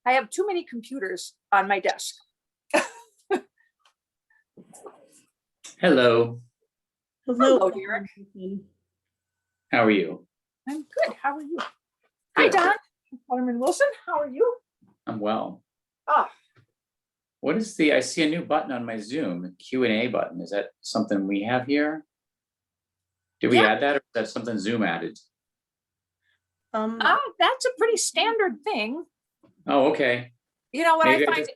I have too many computers on my desk. Hello, Hello, Derek. how are you? I'm good. How are you? Hi, Good. Don. Alderman Wilson, how are you? I'm well. Ah, What is I see a new button on my Zoom, Q&A button. Is that something we have here? Did we Yeah. add that, or is that something Zoom added? that's a pretty standard thing. Oh, okay. You know what Maybe I find?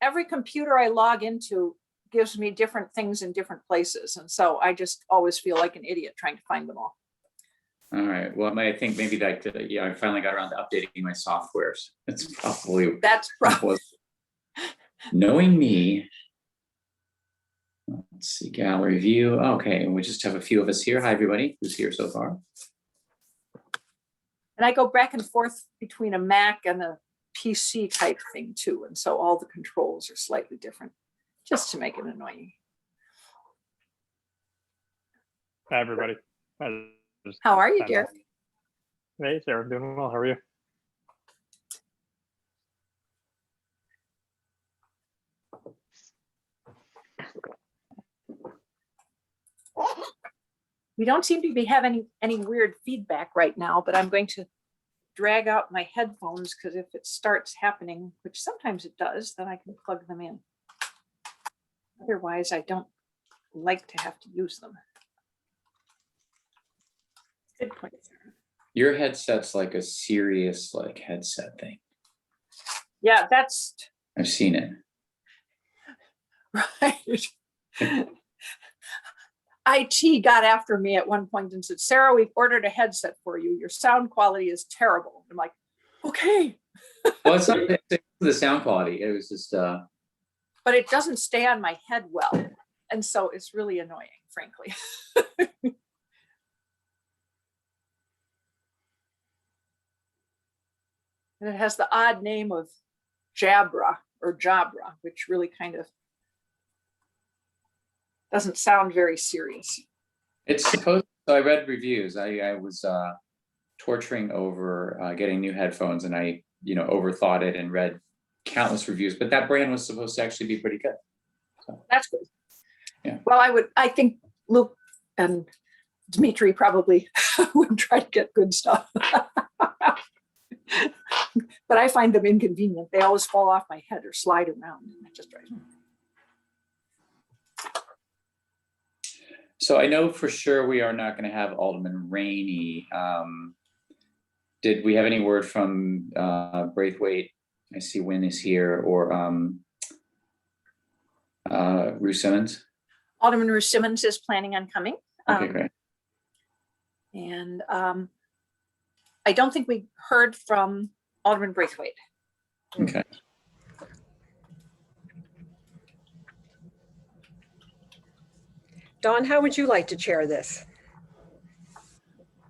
Every computer I log into gives me different things in different places. And so I just always feel like an idiot trying to find them all. All right. Well, I think maybe that, yeah, I finally got around to updating my softwares. That's probably That's probably. Knowing me. Let's see, gallery view. Okay, and we just have a few of us here. Hi, everybody who's here so far. And I go back and forth between a Mac and a PC type thing too. And so all the controls are slightly different, just to make it annoying. Hi, everybody. How are you, Derek? Hey, Sarah, doing well. How are you? We don't seem to be having any weird feedback right now, but I'm going to drag out my headphones because if it starts happening, which sometimes it does, then I can plug them in. Otherwise, I don't like to have to use them. Good point, Sarah. Your headset's like a serious headset thing. Yeah, that's I've seen it. right. IT got after me at one point and said, Sarah, we've ordered a headset for you. Your sound quality is terrible. I'm like, okay. Well, it's not the sound quality. It was just But it doesn't stay on my head well. And so it's really annoying, frankly. And it has the odd name of Jabra, which really kind of doesn't sound very serious. it's supposed. So I read reviews. I was torturing over getting new headphones, and I overthought it and read countless reviews. But that brand was supposed to actually be pretty good. So. That's good. Yeah. Well, I think Luke and Dmitry probably would try to get good stuff. But I find them inconvenient. They always fall off my head or slide around. And that just drives me. So I know for sure we are not going to have Alderman Rainey. Did we have any word from Braithwaite? I see Wynn is here, or Ruth Simmons. Alderman Ruth Simmons is planning on coming. Okay, great. And I don't think we heard from Alderman Braithwaite. Okay. Dawn, how would you like to chair this?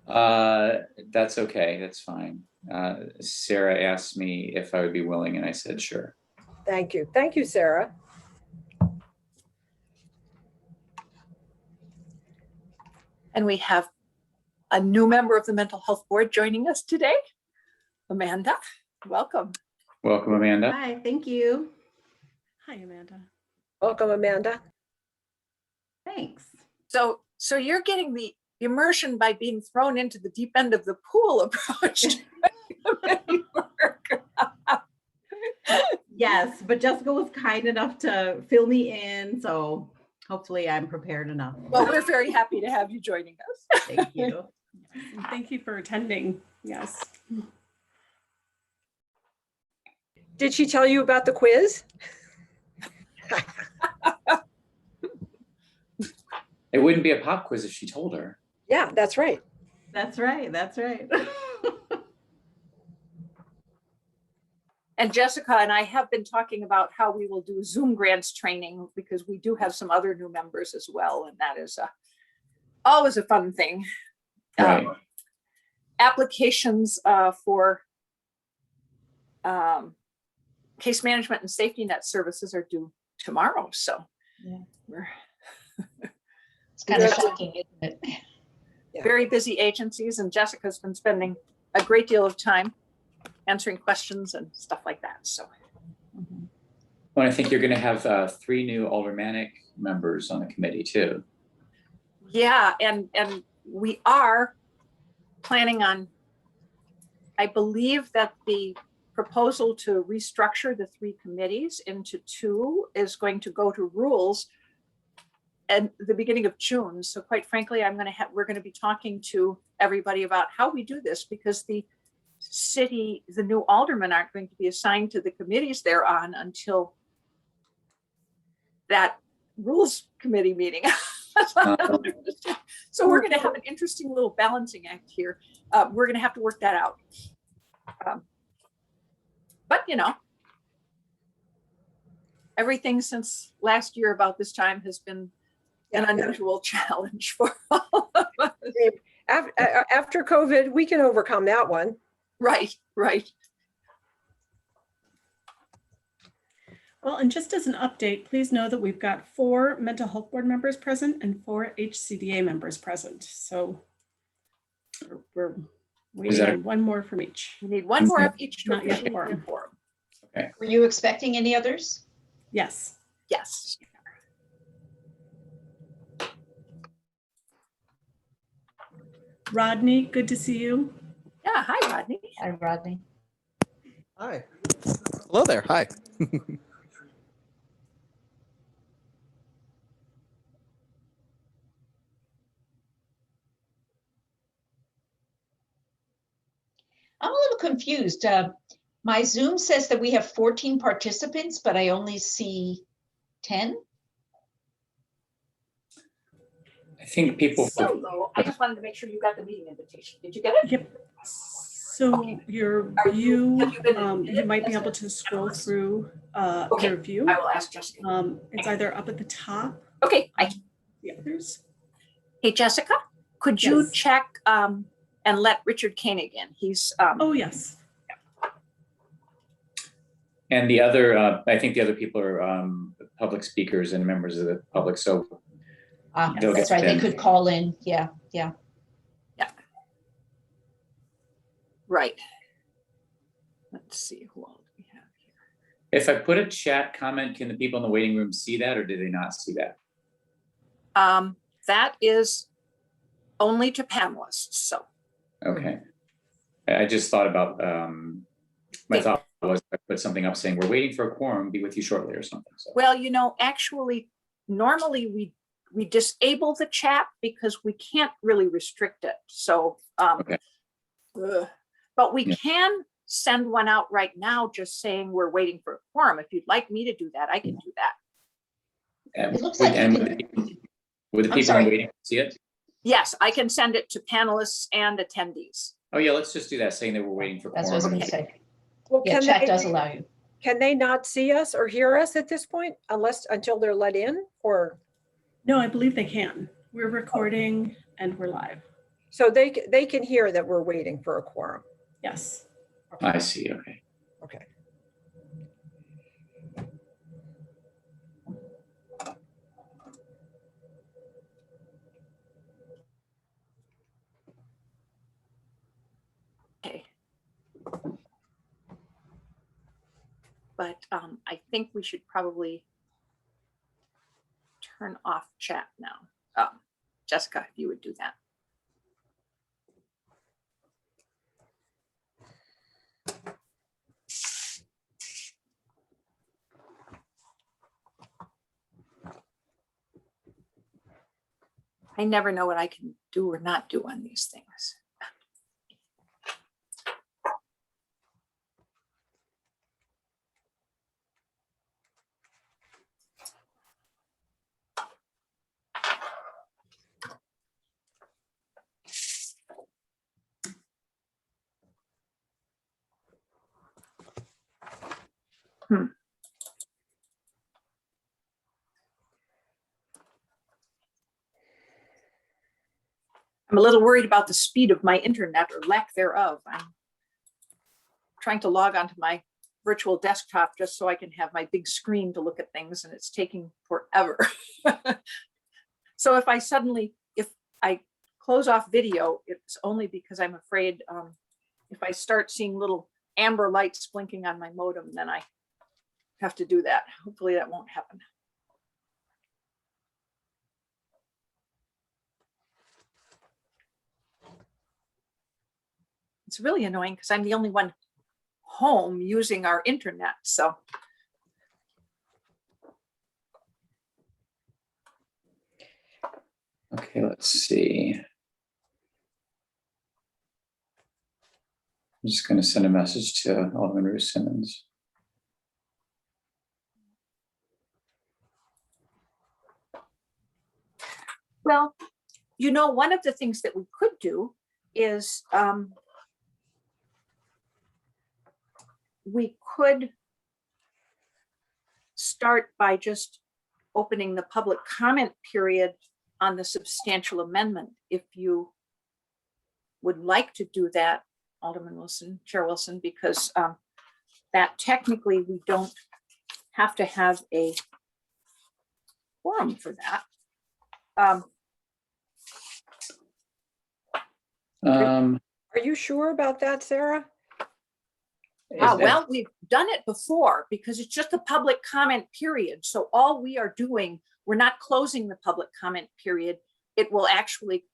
That's okay. That's fine. Sarah asked me if I would be willing, and I said sure. Thank you. Thank you, Sarah. And we have a new member of the Mental Health Board joining us today. Amanda, welcome. Welcome, Amanda. Hi, thank you. Hi, Amanda. Welcome, Amanda. Thanks. So you're getting the immersion by being thrown into the deep end of the pool approach. Yes, but Jessica was kind enough to fill me in, so hopefully I'm prepared enough. Well, we're very happy to have you joining us. Thank you. Thank you for attending. Yes. Did she tell you about the quiz? It wouldn't be a pop quiz if she told her. Yeah, that's right. That's right. That's right. And Jessica and I have been talking about how we will do Zoom grants training because we do have some other new members as well. And that is always a fun thing. Right. Applications for case management and safety net services are due tomorrow. So Yeah. we're It's kind of shocking, isn't it? very busy agencies, and Jessica's been spending a great deal of time answering questions and stuff like that. So Well, I think you're going to have 3 new aldermanic members on the committee too. yeah, and we are planning on, I believe that the proposal to restructure the 3 committees into 2 is going to go to rules at the beginning of June. So quite frankly, we're going to be talking to everybody about how we do this, because the new aldermen aren't going to be assigned to the committees they're on until that rules committee meeting. So we're going to have an interesting little balancing act here. We're going to have to work that out. But everything since last year about this time has been an unusual challenge for all of us. After COVID, we can overcome that one. Right. Well, and just as an update, please know that we've got 4 mental health board members present and 4 HCDA members present. So we're waiting on 1 more from each. We need 1 more of each to Not yet officially quorum. quorum. Were you expecting any others? Yes. Yes. Rodney, good to see you. Yeah. Hi, Rodney. Hi, Rodney. Hi. Hello there. Hi. I'm a little confused. My Zoom says that we have 14 participants, but I only see 10. I think people. So I just wanted to make sure you got the meeting invitation. Did you get it? Yep. So your Have view, you been you might be able to scroll through Okay. your view. I will ask Jessica. It's either up at the top, Okay. the others. Hey, Jessica, could you Yes. check and let Richard Koenig in? He's Oh, yes. And the other, I think the other people are public speakers and members of the public. So They'll That's get right. They 10. could call in. Yeah. right. Let's see who else we have here. if I put a chat comment, can the people in the waiting room see that, or do they not see that? That is only to panelists. So Okay. I just thought about, my Okay. thought was I put something up saying, we're waiting for a quorum, be with you shortly or something. So, well, actually, normally we disable the chat because we can't really restrict it. So, Okay. but we Yeah. can send one out right now, just saying we're waiting for a quorum. If you'd like me to do that, I can do that. and It looks like you and can- would the I'm people sorry. waiting see it? Yes, I can send it to panelists and attendees. Oh yeah, let's just do that, saying that we're waiting for That's what I was quorum. going to say. Well, Yeah, can chat they, does allow you. can they not see us or hear us at this point until they're let in? Or, No, I believe they can. We're recording and we're live. so they can hear that we're waiting for a quorum. Yes. I see, okay. Okay. Okay. But I think we should probably turn off chat now. Jessica, if you would do that. I never know what I can do or not do on these things. I'm a little worried about the speed of my internet or lack thereof. I'm trying to log onto my virtual desktop just so I can have my big screen to look at things, and it's taking forever. So if I close off video, it's only because I'm afraid if I start seeing little amber lights blinking on my modem, then I have to do that. Hopefully that won't happen. It's really annoying because I'm the only one home using our internet, so. Okay, let's see. I'm just going to send a message to Alderman Ruth Simmons. Well, you know, one of the things that we could do is we could start by just opening the public comment period on the substantial amendment. If you would like to do that, Alderman Wilson, Chair Wilson, because that technically we don't have to have a quorum for that. Are you sure about that, Sarah? Well, we've done it before because it's just a public comment period. So all we are doing, we're not closing the public comment period. It will actually,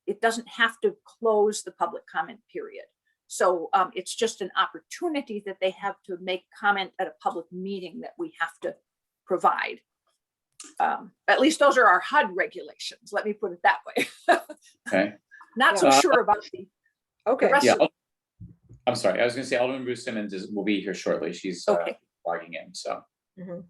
it doesn't have to close the public comment period. So it's just an opportunity that they have to make comment at a public meeting that we have to provide. At least those are our HUD regulations. Let me put it that way. Okay. Not so sure about the Okay. rest Yeah. of I'm sorry. I was going to say Alderman Ruth Simmons will be here shortly. She's Okay. logging in. So. Mhm.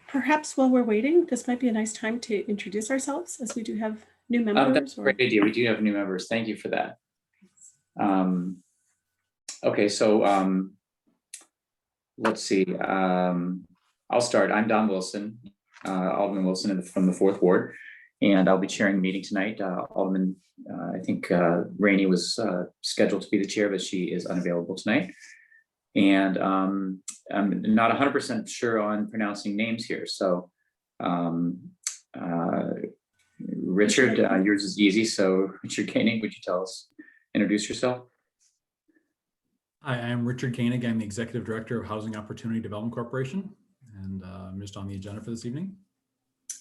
Perhaps while we're waiting, this might be a nice time to introduce ourselves, as we do have new That's members. a great idea. We do have new members. Thank you for that. Okay, so let's see. I'll start. I'm Don Wilson, Alderman Wilson from the 4th Ward, and I'll be chairing the meeting tonight. Alderman, I think Rainey was scheduled to be the chair, but she is unavailable tonight. And I'm not 100% sure on pronouncing names here. So Richard, yours is easy. So Richard Koenig, would you introduce yourself? Hi, I'm Richard Koenig. I'm the Executive Director of Housing Opportunity Development Corporation, and I'm just on the agenda for this evening.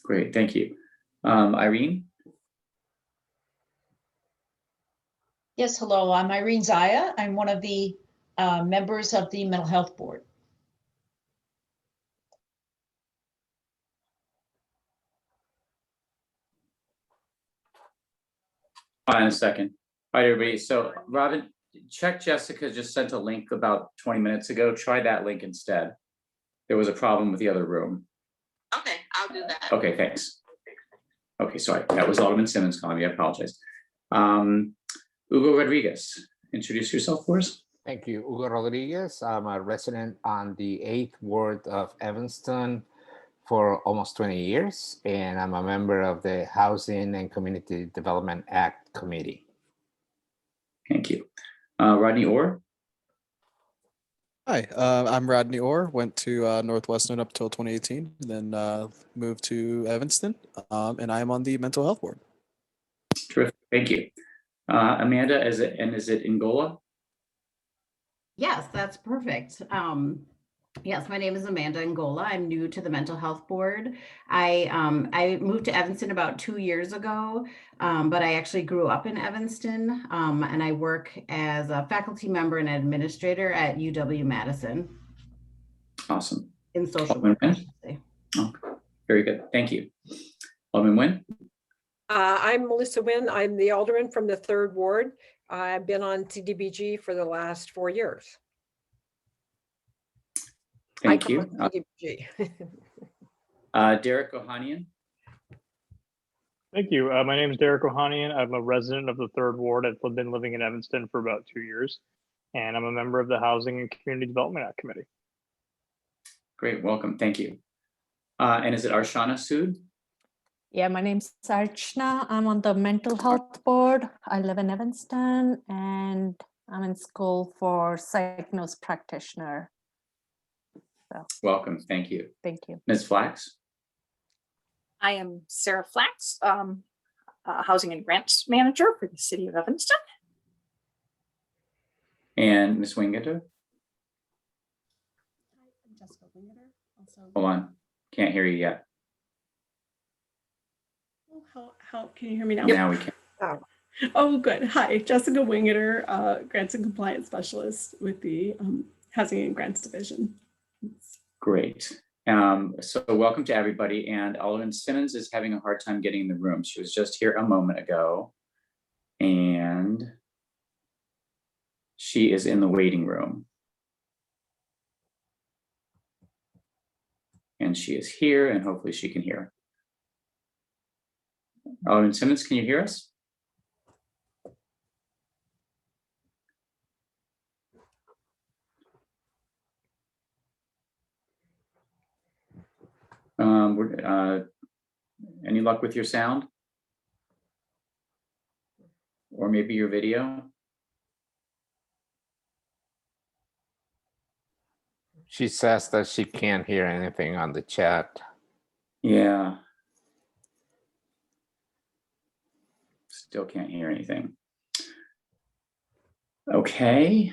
Great, thank you. Irene? Yes, hello, I'm Irene Zaya. I'm one of the members of the Mental Health Board. Hold on a second. All right, everybody. So Robin, check Jessica just sent a link about 20 minutes ago. Try that link instead. There was a problem with the other room. Okay, I'll do that. Okay, thanks. Okay, sorry. That was Alderman Simmons calling me. I apologize. Hugo Rodriguez, introduce yourself for us. Thank you. Hugo Rodriguez. I'm a resident on the 8th Ward of Evanston for almost 20 years, and I'm a member of the Housing and Community Development Act Committee. Thank you. Rodney Orr. Hi, I'm Rodney Orr. Went to Northwestern up till 2018, then moved to Evanston, and I am on the mental health board. Terrific. Thank you. Amanda, is it Angola? Yes, that's perfect. Yes, my name is Amanda Angola. I'm new to the Mental Health Board. I moved to Evanston about 2 years ago, but I actually grew up in Evanston, and I work as a faculty member and administrator at UW-Madison. Awesome. In social work, I should say. Oh, very good. Thank you. Alderman Nguyen. I'm Melissa Nguyen. I'm the alderman from the 3rd Ward. I've been on CDBG for the last 4 years. Thank you. CDBG. Derek Ohanian. Thank you. My name is Derek Ohanian. I'm a resident of the 3rd Ward. I've been living in Evanston for about 2 years, and I'm a member of the Housing and Community Development Act Committee. Great, welcome. Thank you. And is it Arshana Sood? Yeah, my name's Archana. I'm on the mental health board. I live in Evanston and I'm in school for psych nurse practitioner. So Welcome. Thank you. thank you. Ms. Flax? I am Sarah Flax, Housing and Grants Manager for the City of Evanston. And Ms. Wingeter? Jessica Wingeter, also. Hold on. Can't hear you yet. Oh, how can you hear me now? Now we can. Oh, good. Hi, Jessica Wingeter, Grants and Compliance Specialist with the Housing and Grants Division. Great. So welcome to everybody. And Alderman Simmons is having a hard time getting in the room. She was just here a moment ago. And she is in the waiting room. And she is here, and hopefully she can hear. Alderman Simmons, can you hear us? Any luck with your sound? Or maybe your video? She says that she can't hear anything on the chat. Yeah. Still can't hear anything. Okay.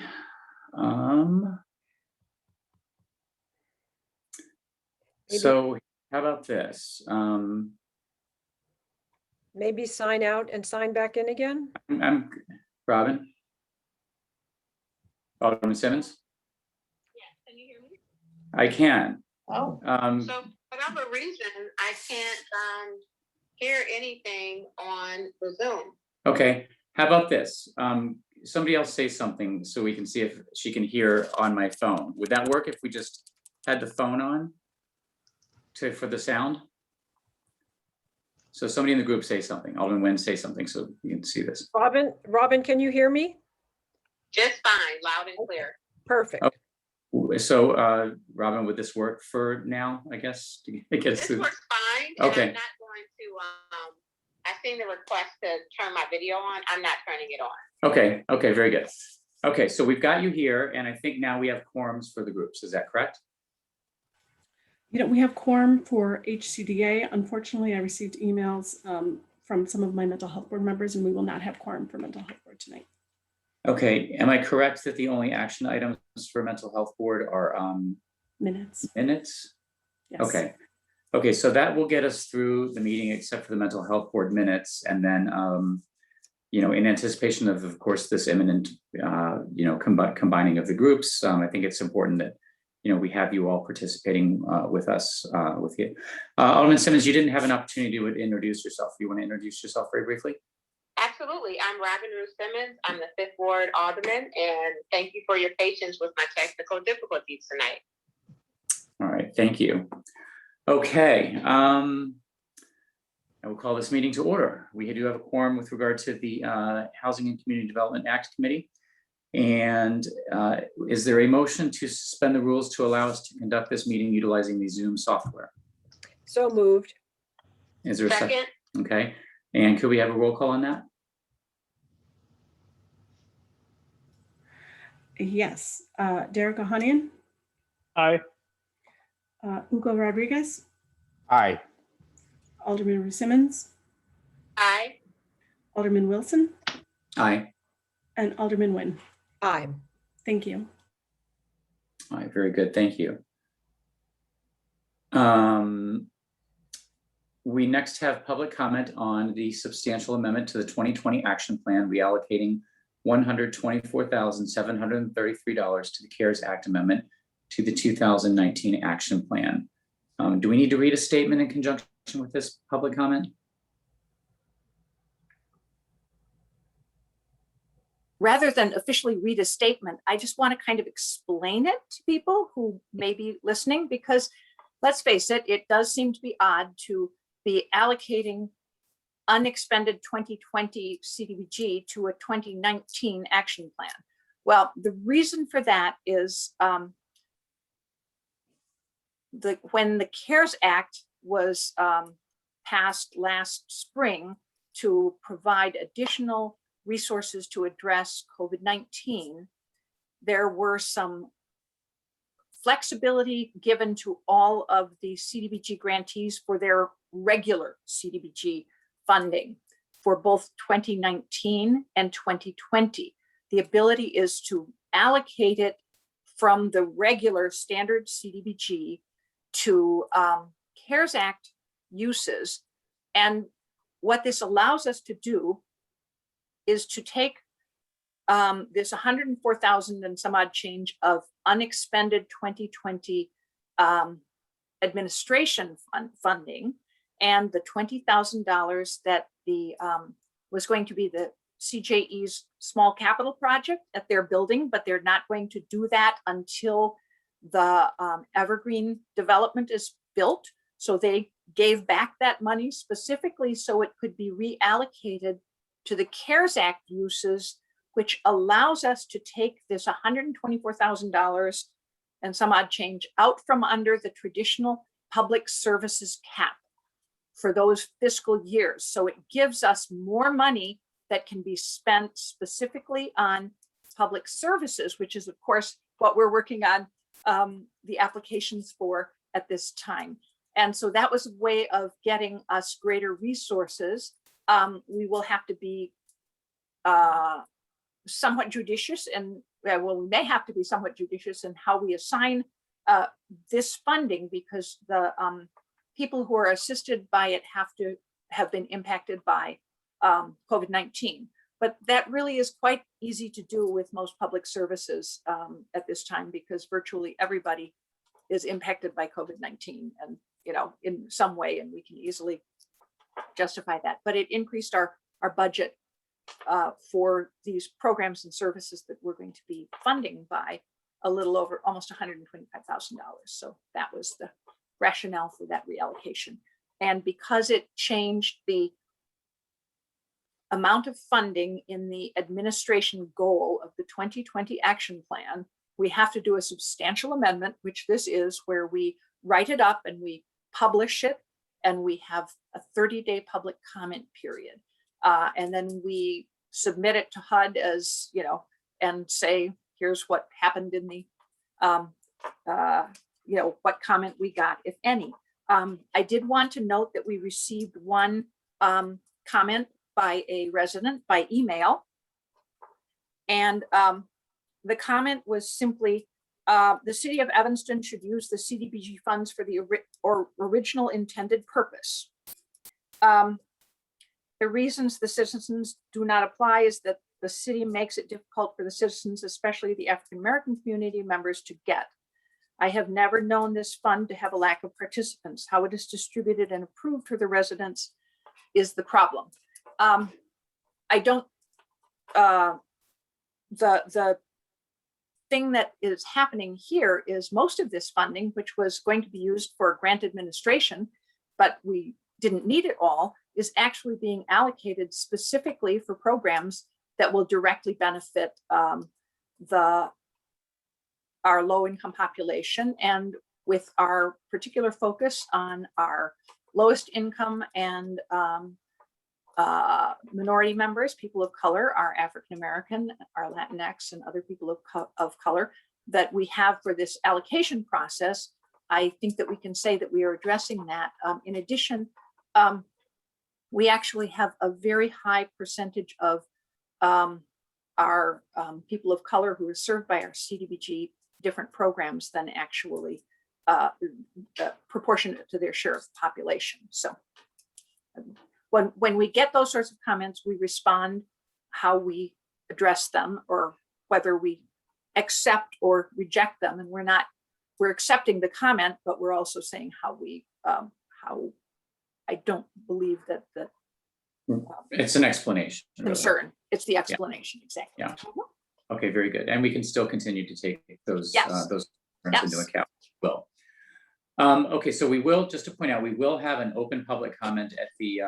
So how about this? Maybe sign out and sign back in again? I'm Robin. Alderman Simmons? Yeah, can you hear me? I can. Oh. So for whatever reason, I can't hear anything on the Zoom. Okay, how about this? Somebody else say something so we can see if she can hear on my phone. Would that work if we just had the phone on for the sound? So somebody in the group say something. Alderman Nguyen say something so you can see this. Robin, can you hear me? Just fine, loud and clear. Perfect. Oh, so Robin, would this work for now, I guess? To get us This through? works fine. And Okay. I'm not going to, I've seen the request to turn my video on. I'm not turning it on. Okay, okay, very good. Okay, so we've got you here, and I think now we have quorums for the groups. Is that correct? You know, we have quorum for HCDA. Unfortunately, I received emails from some of my mental health board members, and we will not have quorum for mental health board tonight. Okay, am I correct that the only action items for mental health board are Minutes. minutes? Yes. Okay. Okay, so that will get us through the meeting except for the mental health board minutes. And then, you know, in anticipation of course, this imminent, you know, combining of the groups, I think it's important that, you know, we have you all participating with us, with you. Alderman Simmons, you didn't have an opportunity to introduce yourself. You want to introduce yourself very briefly? Absolutely. I'm Robin Ruth Simmons. I'm the 5th Ward Alderman, and thank you for your patience with my technical difficulties tonight. All right, thank you. Okay, I will call this meeting to order. We do have a quorum with regard to the Housing and Community Development Act Committee. And is there a motion to suspend the rules to allow us to conduct this meeting utilizing the Zoom software? So moved. Is there a second? Second. Okay, and could we have a roll call on that? Yes. Derek Ohanian, Aye. Hugo Rodriguez, Aye. Alderman Ruth Simmons, Aye. Alderman Wilson, Aye. and Alderman Nguyen. Aye. Thank you. All right, very good, thank you. We next have public comment on the substantial amendment to the 2020 action plan reallocating $124,733 to the CARES Act amendment to the 2019 action plan. Do we need to read a statement in conjunction with this public comment? Rather than officially read a statement, I just want to kind of explain it to people who may be listening, because let's face it, it does seem to be odd to be allocating unexpended 2020 CDBG to a 2019 action plan. Well, the reason for that is when the CARES Act was passed last spring to provide additional resources to address COVID-19, there were some flexibility given to all of the CDBG grantees for their regular CDBG funding for both 2019 and 2020. The ability is to allocate it from the regular standard CDBG to CARES Act uses. And what this allows us to do is to take this 104,000 and some odd change of unexpended 2020 administration funding and the $20,000 that the was going to be the CJE's small capital project at their building, but they're not going to do that until the Evergreen development is built. So they gave back that money specifically so it could be reallocated to the CARES Act uses, which allows us to take this $124,000 and some odd change out from under the traditional public services cap for those fiscal years. So it gives us more money that can be spent specifically on public services, which is of course what we're working on the applications for at this time. And so that was a way of getting us greater resources. We will have to be somewhat judicious, and well, we may have to be somewhat judicious in how we assign this funding, because the people who are assisted by it have to have been impacted by COVID-19. But that really is quite easy to do with most public services at this time, because virtually everybody is impacted by COVID-19 and, in some way, and we can easily justify that. But it increased our budget for these programs and services that we're going to be funding by a little over almost $125,000. So that was the rationale for that reallocation. And because it changed the amount of funding in the administration goal of the 2020 action plan, we have to do a substantial amendment, which this is, where we write it up and we publish it, and we have a 30-day public comment period. And then we submit it to HUD as, and say, here's what happened in the, what comment we got, if any. I did want to note that we received one comment by a resident by email. And the comment was simply, the city of Evanston should use the CDBG funds for the original intended purpose. The reasons the citizens do not apply is that the city makes it difficult for the citizens, especially the African-American community members, to get. I have never known this fund to have a lack of participants. How it is distributed and approved for the residents is the problem. I don't, the thing that is happening here is most of this funding, which was going to be used for grant administration, but we didn't need it all, is actually being allocated specifically for programs that will directly benefit our low-income population, and with our particular focus on our lowest income and minority members, people of color, our African American, our Latinx, and other people of color that we have for this allocation process. I think that we can say that we are addressing that. In addition, we actually have a very high percentage of our people of color who are served by our CDBG different programs than actually proportionate to their share of the population. So when we get those sorts of comments, we respond how we address them, or whether we accept or reject them. And we're accepting the comment, but we're also saying how I don't believe that the it's an explanation. Concern. Really. It's the explanation, exactly. Yeah. Okay, very good. And we can still continue to take those concerns into account. Well, okay, so we will, just to point out, we will have an open public comment at the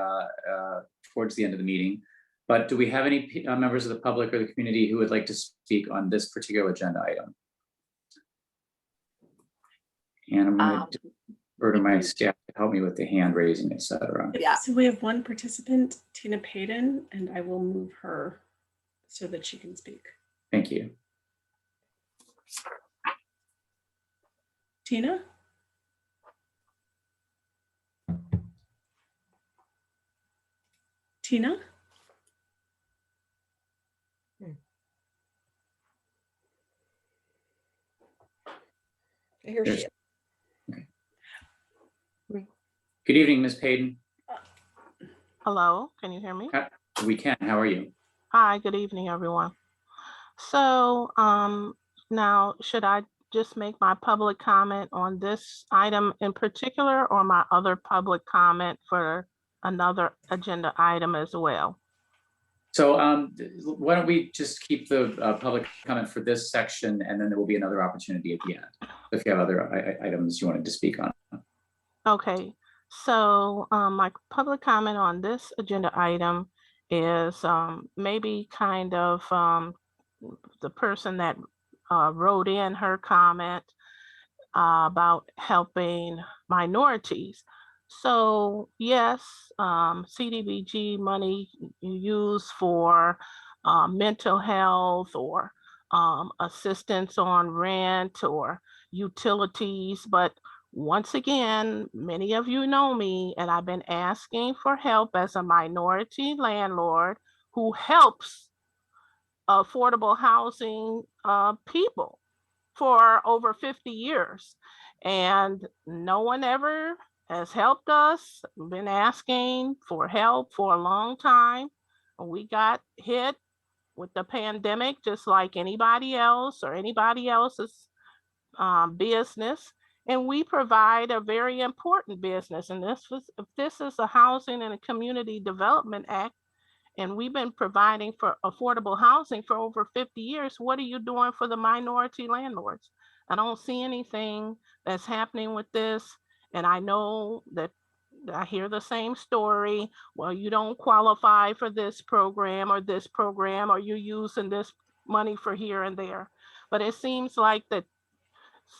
towards the end of the meeting. But do we have any members of the public or the community who would like to speak on this particular agenda item? And I'm going to defer to my staff to help me with the hand raising, etc. Yeah. So we have one participant, Tina Payton, and I will move her so that she can speak. Thank you. Tina? Tina? Here she is. Good evening, Ms. Payton. Hello, can you hear me? We can. How are you? Hi, good evening, everyone. So now should I just make my public comment on this item in particular or my other public comment for another agenda item as well? So why don't we just keep the public comment for this section, and then there will be another opportunity at the end if you have other items you wanted to speak on. Okay, so my public comment on this agenda item is maybe kind of the person that wrote in her comment about helping minorities. So yes, CDBG money you use for mental health or assistance on rent or utilities, but once again, many of you know me, and I've been asking for help as a minority landlord who helps affordable housing people for over 50 years. And no one ever has helped us. Been asking for help for a long time. We got hit with the pandemic just like anybody else or anybody else's business. And we provide a very important business. And this is a Housing and a Community Development Act, and we've been providing for affordable housing for over 50 years. What are you doing for the minority landlords? I don't see anything that's happening with this. And I know that I hear the same story. Well, you don't qualify for this program, or you're using this money for here and there. But it seems like that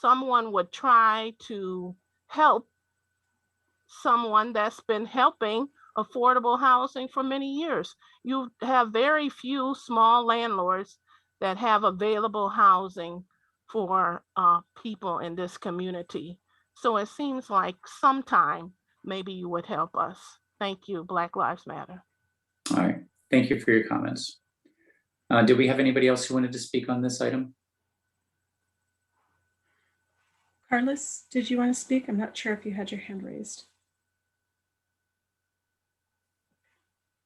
someone would try to help someone that's been helping affordable housing for many years. You have very few small landlords that have available housing for people in this community. So it seems like sometime maybe you would help us. Thank you, Black Lives Matter. All right, thank you for your comments. Did we have anybody else who wanted to speak on this item? Carlos, did you want to speak? I'm not sure if you had your hand raised.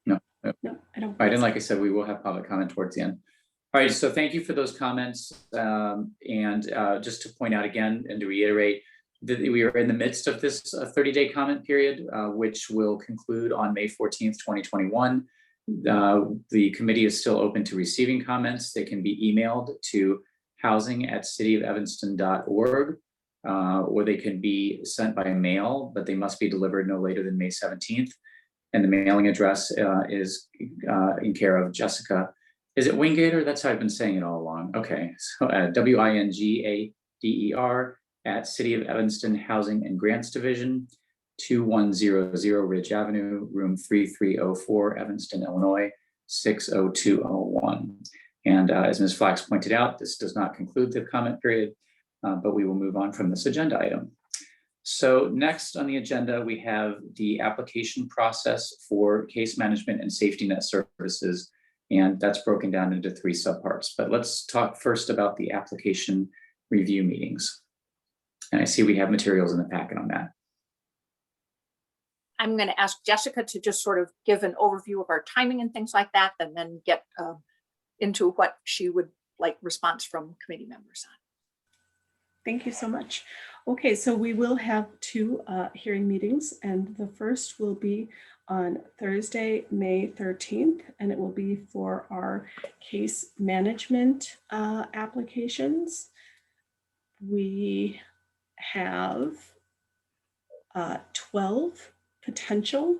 No, I don't. Right, and like I said, we will have public comment towards the end. All right, so thank you for those comments. And just to point out again and to reiterate that we are in the midst of this 30-day comment period, which will conclude on May 14th, 2021. The committee is still open to receiving comments. They can be emailed to housing@cityofevanston.org, or they can be sent by mail, but they must be delivered no later than May 17th. And the mailing address is in care of Jessica. Is it Wingater? That's how I've been saying it all along. Okay, so WINGADER at City of Evanston Housing and Grants Division, 2100 Ridge Avenue, room 3304, Evanston, Illinois, 60201. And as Ms. Flax pointed out, this does not conclude the comment period, but we will move on from this agenda item. So next on the agenda, we have the application process for case management and safety net services, and that's broken down into 3 subparts. But let's talk first about the application review meetings. And I see we have materials in the packet on that. I'm going to ask Jessica to just sort of give an overview of our timing and things like that, and then get into what she would like response from committee members on. Thank you so much. Okay, so we will have 2 hearing meetings, and the first will be on Thursday, May 13th, and it will be for our case management applications. We have 12 potential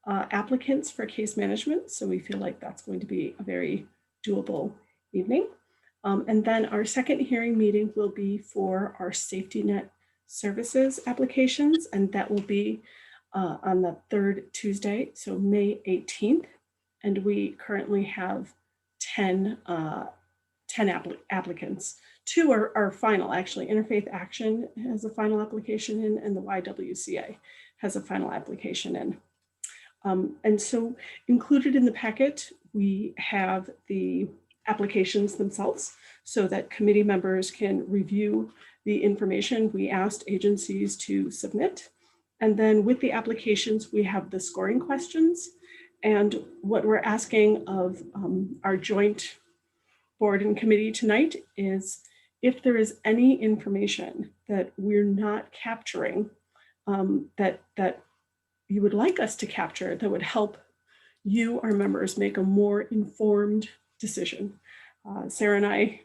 applicants for case management, so we feel like that's going to be a very doable evening. And then our second hearing meeting will be for our safety net services applications, and that will be on the 3rd Tuesday, so May 18th. And we currently have 10 applicants two are final, actually. Interfaith Action has a final application in, and the YWCA has a final application in. And so included in the packet, we have the applications themselves so that committee members can review the information we asked agencies to submit. And then with the applications, we have the scoring questions. And what we're asking of our joint board and committee tonight is if there is any information that we're not capturing that you would like us to capture that would help you, our members, make a more informed decision. Sarah and I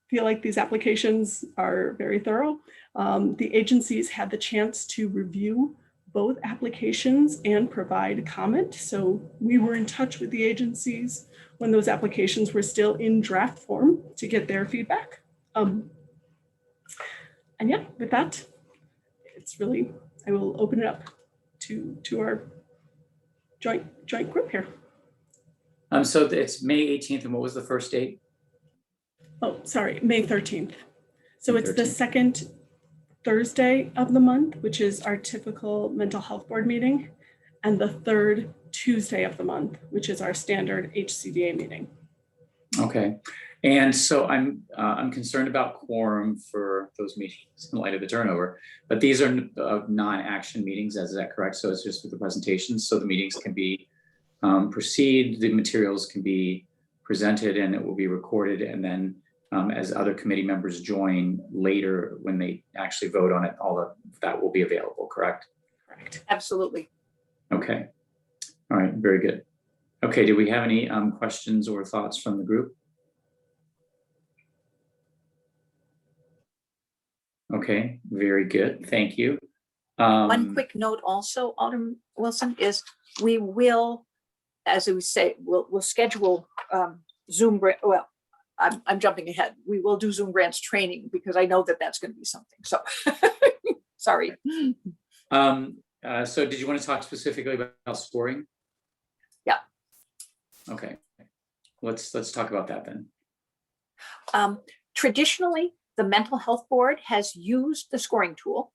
feel like these applications are very thorough. The agencies had the chance to review both applications and provide comment. So we were in touch with the agencies when those applications were still in draft form to get their feedback. And yeah, with that, it's really, I will open it up to our joint group here. So it's May 18th, and what was the first date? Oh, sorry, May 13th. So May it's the 13th. second Thursday of the month, which is our typical mental health board meeting, and the third Tuesday of the month, which is our standard HCDA meeting. Okay, and so I'm concerned about quorum for those meetings in light of the turnover, but these are non-action meetings, is that correct? So it's just for the presentations, so the meetings can be proceed, the materials can be presented, and it will be recorded, and then as other committee members join later when they actually vote on it, all of that will be available, correct? Correct. Absolutely. Okay, all right, very good. Okay, do we have any questions or thoughts from the group? Okay, very good, thank you. One quick note also, Alderman Wilson, is we will, as we say, we'll schedule Zoom, well, I'm jumping ahead. We will do Zoom grants training because I know that that's going to be something. So sorry. So did you want to talk specifically about scoring? Yeah. Okay, let's talk about that then. Traditionally, the Mental Health Board has used the scoring tool.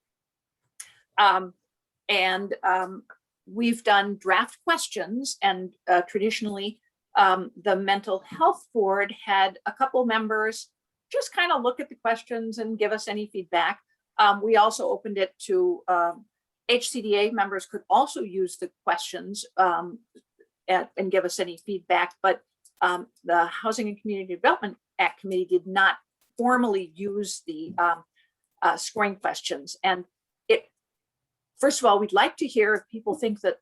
We've done draft questions, and traditionally, the Mental Health Board had a couple members just kind of look at the questions and give us any feedback. We also opened it to HCDA members could also use the questions and give us any feedback, but the Housing and Community Development Act Committee did not formally use the scoring questions. And first of all, we'd like to hear if people think that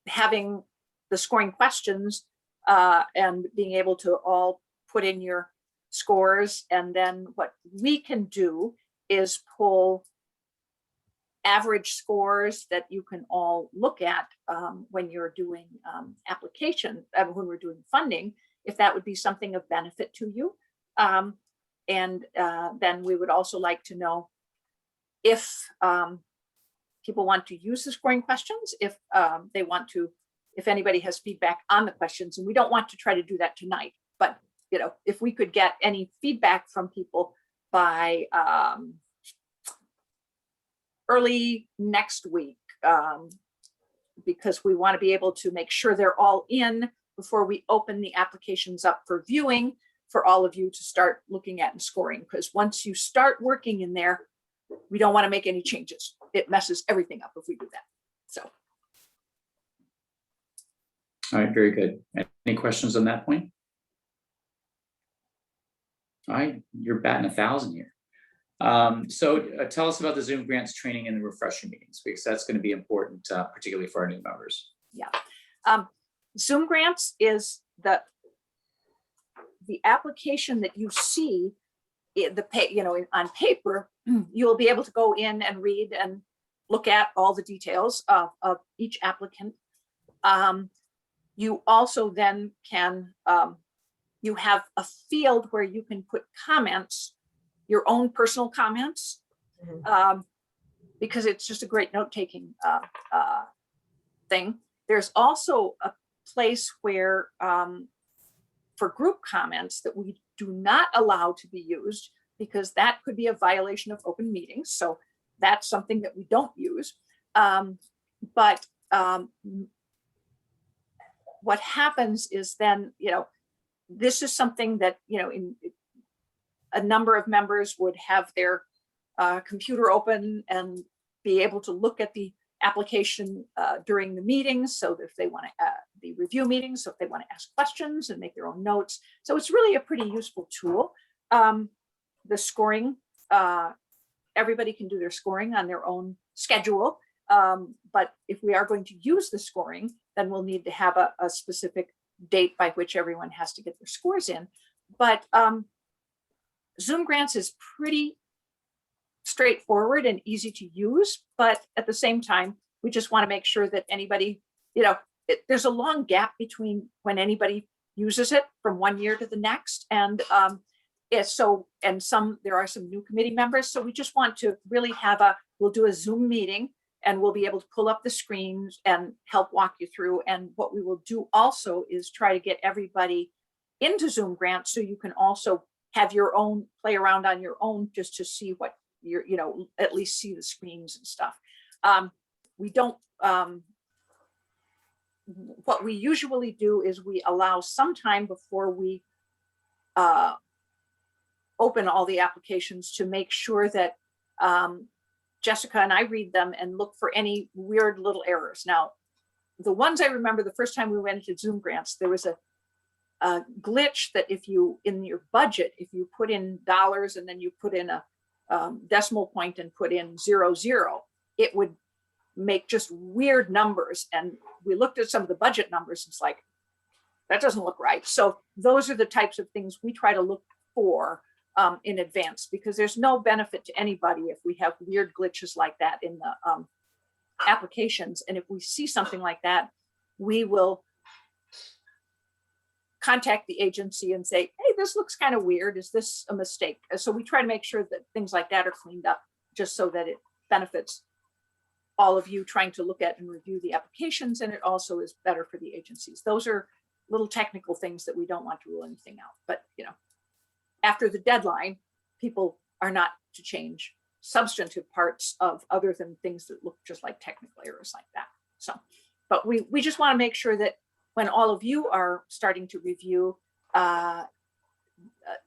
having the scoring questions and being able to all put in your scores, and then what we can do is pull average scores that you can all look at when you're doing application, when we're doing funding, if that would be something of benefit to you. And then we would also like to know if people want to use the scoring questions, if they want to, if anybody has feedback on the questions, and we don't want to try to do that tonight, but you know, if we could get any feedback from people by early next week, because we want to be able to make sure they're all in before we open the applications up for viewing for all of you to start looking at and scoring. Because once you start working in there, we don't want to make any changes. It messes everything up if we do that. So. All right, very good. Any questions on that point? All right, you're batting 1,000 here. So tell us about the Zoom grants training and the refresher meetings, because that's going to be important, particularly for our new members. Yeah. Zoom grants is the application that you see on paper. You'll be able to go in and read and look at all the details of each applicant. You also then can, you have a field where you can put comments, your own personal comments, because it's just a great note-taking thing. There's also a place where for group comments that we do not allow to be used because that could be a violation of open meetings. So that's something that we don't use. What happens is then, this is something that, in a number of members would have their computer open and be able to look at the application during the meetings. So if they want to, the review meetings, so if they want to ask questions and make their own notes. So it's really a pretty useful tool. The scoring, everybody can do their scoring on their own schedule. But if we are going to use the scoring, then we'll need to have a specific date by which everyone has to get their scores in. But Zoom Grants is pretty straightforward and easy to use. But at the same time, we just want to make sure that anybody, there's a long gap between when anybody uses it from one year to the next. And there are some new committee members. So we just want to really we'll do a Zoom meeting and we'll be able to pull up the screens and help walk you through. And what we will do also is try to get everybody into Zoom Grants so you can also have your own, play around on your own just to see what you're, at least see the screens and stuff. We don't, what we usually do is we allow some time before we open all the applications to make sure that Jessica and I read them and look for any weird little errors. Now, the ones I remember the first time we went into Zoom Grants, there was a glitch that if you, in your budget, if you put in dollars and then you put in a decimal point and put in 00, it would make just weird numbers. And we looked at some of the budget numbers. It's like, that doesn't look right. So those are the types of things we try to look for in advance, because there's no benefit to anybody if we have weird glitches like that in the applications. And if we see something like that, we will contact the agency and say, hey, this looks kind of weird. Is this a mistake? So we try to make sure that things like that are cleaned up, just so that it benefits all of you trying to look at and review the applications. And it also is better for the agencies. Those are little technical things that we don't want to rule anything out. But, after the deadline, people are not to change substantive parts of other than things that look just like technical errors like that. So, but we just want to make sure that when all of you are starting to review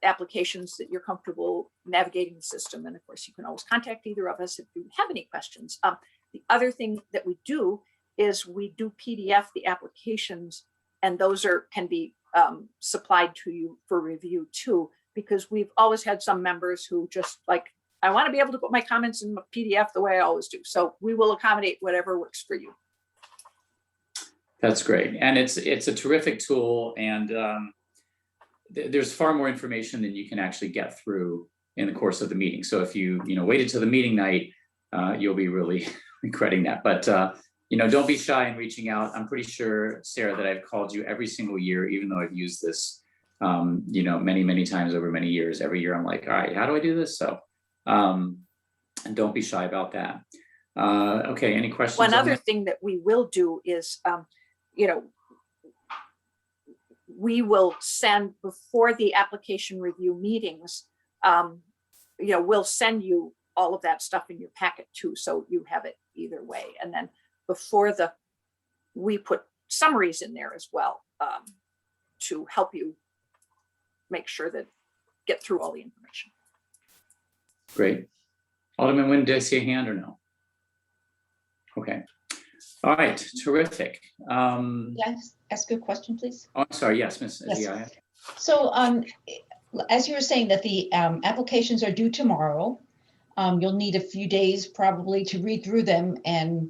applications, that you're comfortable navigating the system. And of course, you can always contact either of us if you have any questions. The other thing that we do is we do PDF the applications, and those can be supplied to you for review too, because we've always had some members who just like, I want to be able to put my comments in PDF the way I always do. So we will accommodate whatever works for you. That's great. And it's a terrific tool. And there's far more information than you can actually get through in the course of the meeting. So if you waited till the meeting night, you'll be really regretting that. But don't be shy in reaching out. I'm pretty sure, Sarah, that I've called you every single year, even though I've used this many, many times over many years. Every year I'm like, all right, how do I do this? So and don't be shy about that. Okay, any questions? One other thing that we will do is, we will send before the application review meetings, we'll send you all of that stuff in your packet too. So you have it either way. And then before we put summaries in there as well to help you make sure that get through all the information. Great. Alderman Nguyen, did I see a hand or no? Okay. All right, terrific. Yes, ask a question, please. Oh, I'm sorry, yes, Ms. Yes. Zia. So as you were saying that the applications are due tomorrow, you'll need a few days probably to read through them and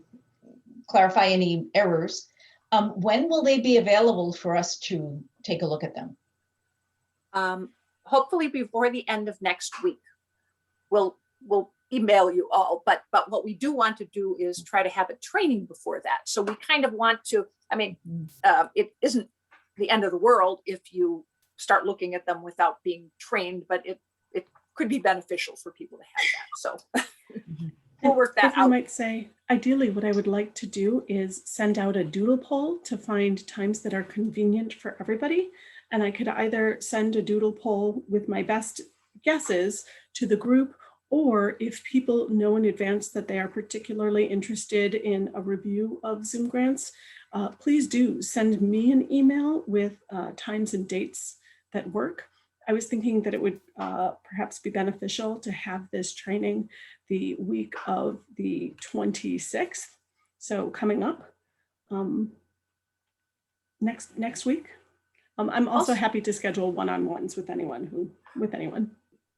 clarify any errors. When will they be available for us to take a look at them? Hopefully before the end of next week. We'll email you all, but what we do want to do is try to have a training before that. So we kind of want to, it isn't the end of the world if you start looking at them without being trained, but it could be beneficial for people to have that. So we'll work that out. I might say, ideally, what I would like to do is send out a doodle poll to find times that are convenient for everybody. And I could either send a doodle poll with my best guesses to the group, or if people know in advance that they are particularly interested in a review of Zoom grants, please do send me an email with times and dates that work. I was thinking that it would perhaps be beneficial to have this training the week of the 26th. So coming up next week. I'm also happy to schedule one-on-ones with anyone.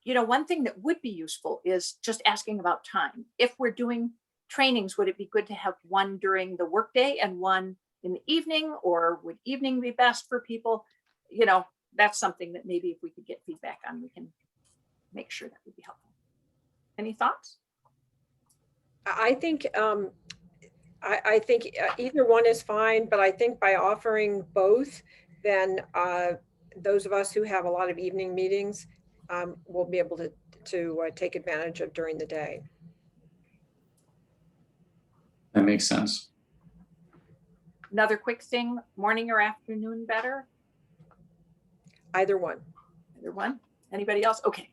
You know, one thing that would be useful is just asking about time. If we're doing trainings, would it be good to have one during the workday and one in the evening, or would evening be best for people? You know, that's something that maybe if we could get feedback on, we can make sure that would be helpful. Any thoughts? I think I think either one is fine, but I think by offering both, then those of us who have a lot of evening meetings will be able to take advantage of during the day. That makes sense. Another quick thing, morning or afternoon better? Either one. Either one? Anybody else? Okay.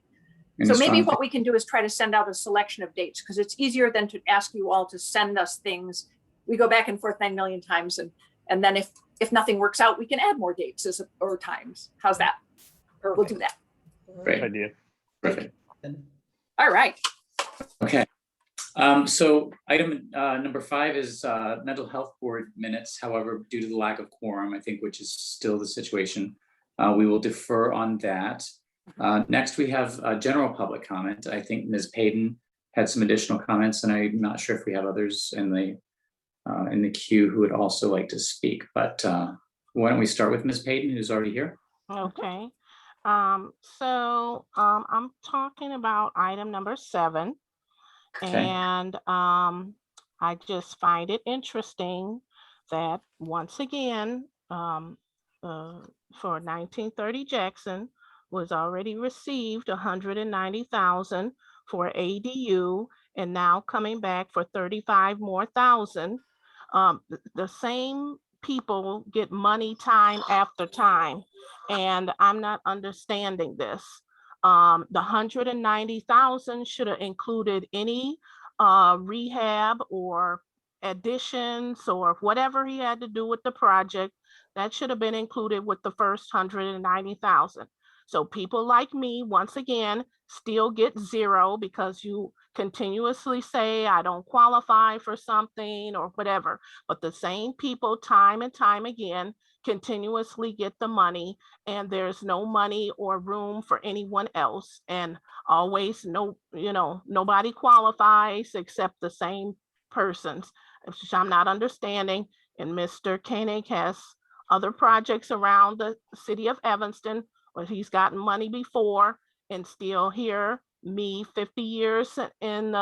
Any So maybe strong- what we can do is try to send out a selection of dates, because it's easier than to ask you all to send us things. We go back and forth 9 million times, and then if nothing works out, we can add more dates or times. How's that? Perfect. We'll do that. Great. Idea. Perfect. All right. Okay. So item number 5 is mental health board minutes. However, due to the lack of quorum, I think, which is still the situation, we will defer on that. Next, we have general public comment. I think Ms. Payton had some additional comments, and I'm not sure if we have others in the queue who would also like to speak. But why don't we start with Ms. Payton, who's already here? Okay. So I'm talking about item number 7. Okay. And I just find it interesting that once again, for 1930 Jackson was already received 190,000 for ADU, and now coming back for 35 more thousand. The same people get money time after time, and I'm not understanding this. The 190,000 should have included any rehab or additions or whatever he had to do with the project. That should have been included with the first 190,000. So people like me, once again, still get 0 because you continuously say I don't qualify for something or whatever. But the same people time and time again continuously get the money, and there's no money or room for anyone else, and always nobody qualifies except the same persons, which I'm not understanding. And Mr. Koenig has other projects around the city of Evanston where he's gotten money before, and still here, me 50 years in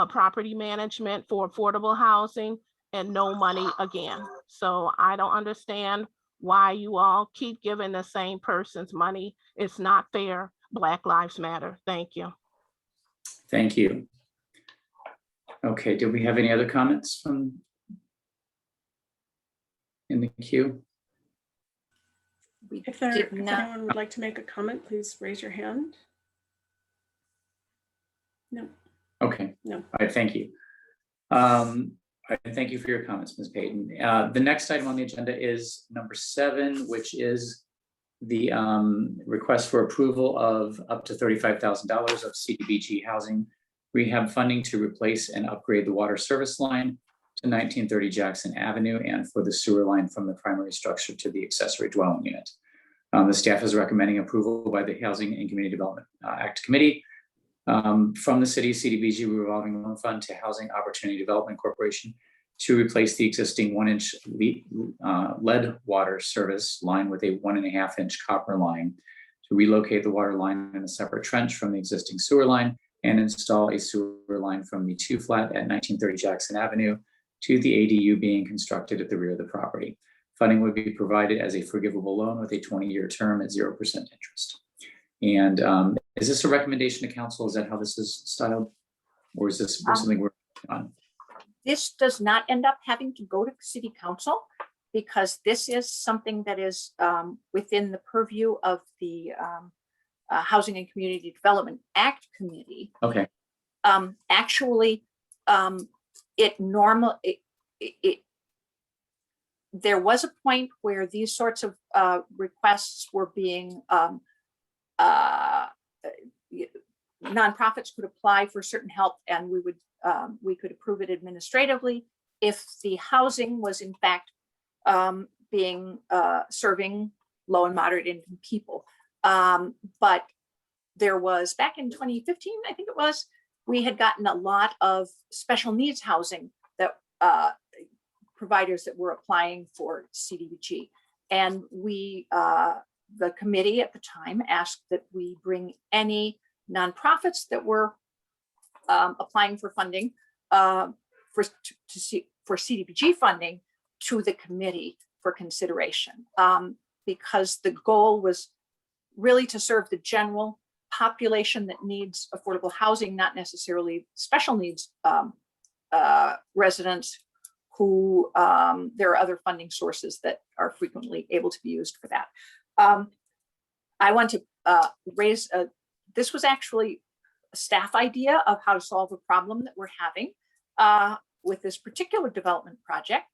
property management for affordable housing, and no money again. So I don't understand why you all keep giving the same person's money. It's not fair. Black Lives Matter. Thank you. Thank you. Okay, do we have any other comments from in the queue? If anyone would like to make a comment, please raise your hand. No. Okay. No. All right, thank you. All right, thank you for your comments, Ms. Payton. The next item on the agenda is number 7, which is the request for approval of up to $35,000 of CDBG housing rehab funding to replace and upgrade the water service line to 1930 Jackson Avenue and for the sewer line from the primary structure to the accessory dwelling unit. The staff is recommending approval by the Housing and Community Development Act Committee from the city CDBG revolving loan fund to Housing Opportunity Development Corporation to replace the existing 1-inch lead water service line with a 1.5-inch copper line, to relocate the water line in a separate trench from the existing sewer line, and install a sewer line from the 2-flat at 1930 Jackson Avenue to the ADU being constructed at the rear of the property. Funding would be provided as a forgivable loan with a 20-year term at 0% interest. And is this a recommendation to council? Is that how this is styled? Or is this something we're on? This does not end up having to go to city council, because this is something that is within the purview of the Housing and Community Development Act Committee, Okay. actually, there was a point where these sorts of requests were being, nonprofits could apply for certain help, and we could approve it administratively if the housing was in fact being serving low and moderate income people. But there was, back in 2015, I think it was, we had gotten a lot of special needs housing that providers that were applying for CDBG. And we, the committee at the time, asked that we bring any nonprofits that were applying for funding for CDBG funding to the committee for consideration, because the goal was really to serve the general population that needs affordable housing, not necessarily special needs residents who there are other funding sources that are frequently able to be used for that. I want to raise, this was actually a staff idea of how to solve a problem that we're having with this particular development project,